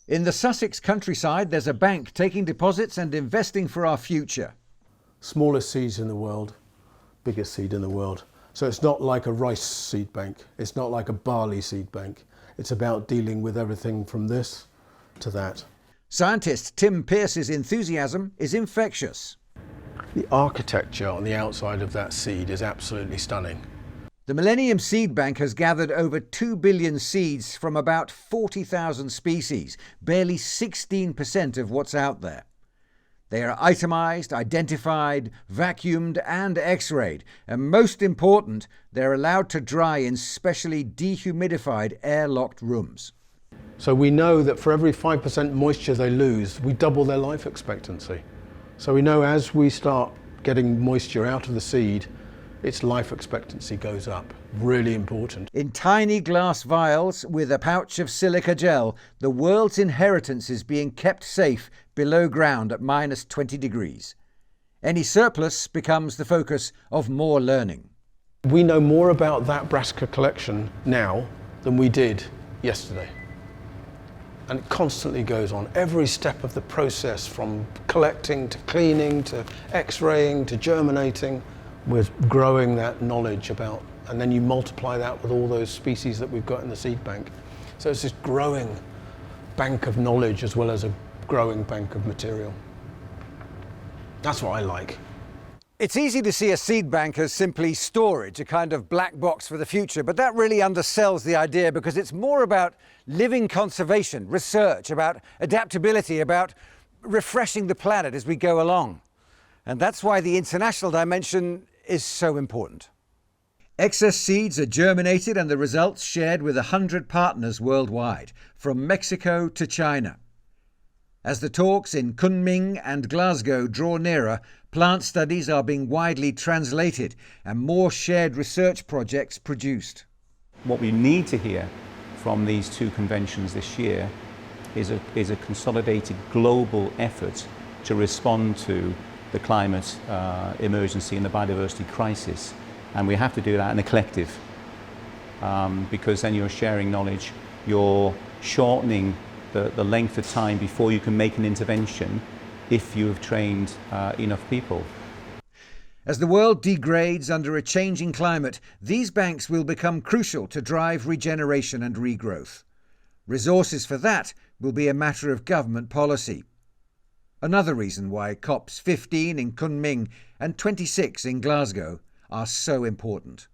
In the Sussex countryside, there's a bank taking deposits and investing for our future. Smallest seeds in the world, biggest seed in the world. So it's not like a rice seed bank. It's not like a barley seed bank. It's about dealing with everything from this to that. Scientist Tim Pearce's enthusiasm is infectious. The architecture on the outside of that seed is absolutely stunning. The Millennium Seed Bank has gathered over 2 billion seeds from about 40,000 species, barely 16% of what's out there. They are itemised, identified, vacuumed and X-rayed, and most important, they're allowed to dry in specially dehumidified air-locked rooms. So we know that for every 5% moisture they lose, we double their life expectancy. So we know as we start getting moisture out of the seed, its life expectancy goes up. Really important. In tiny glass vials with a pouch of silica gel, the world's inheritance is being kept safe below ground at -20 degrees. Any surplus becomes the focus of more learning. We know more about that brassica collection now than we did yesterday. And it constantly goes on. Every step of the process, from collecting to cleaning to X-raying to germinating, we're growing that knowledge about, and then you multiply that with all those species that we've got in the seed bank. So it's this growing bank of knowledge as well as a growing bank of material. That's what I like. It's easy to see a seed bank as simply storage, a kind of black box for the future, but that really undersells the idea because it's more about living conservation, research, about adaptability, about refreshing the planet as we go along. And that's why the international dimension is so important. Excess seeds are germinated and the results shared with 100 partners worldwide, from Mexico to China. As the talks in Kunming and Glasgow draw nearer, plant studies are being widely translated and more shared research projects produced. What we need to hear from these two conventions this year is a consolidated global effort to respond to the climate emergency and the biodiversity crisis. And we have to do that in a collective, because then you're sharing knowledge, you're shortening the length of time before you can make an intervention if you have trained enough people. As the world degrades under a changing climate, these banks will become crucial to drive regeneration and regrowth. Resources for that will be a matter of government policy. Another reason why COPs 15 in Kunming and 26 in Glasgow are so important.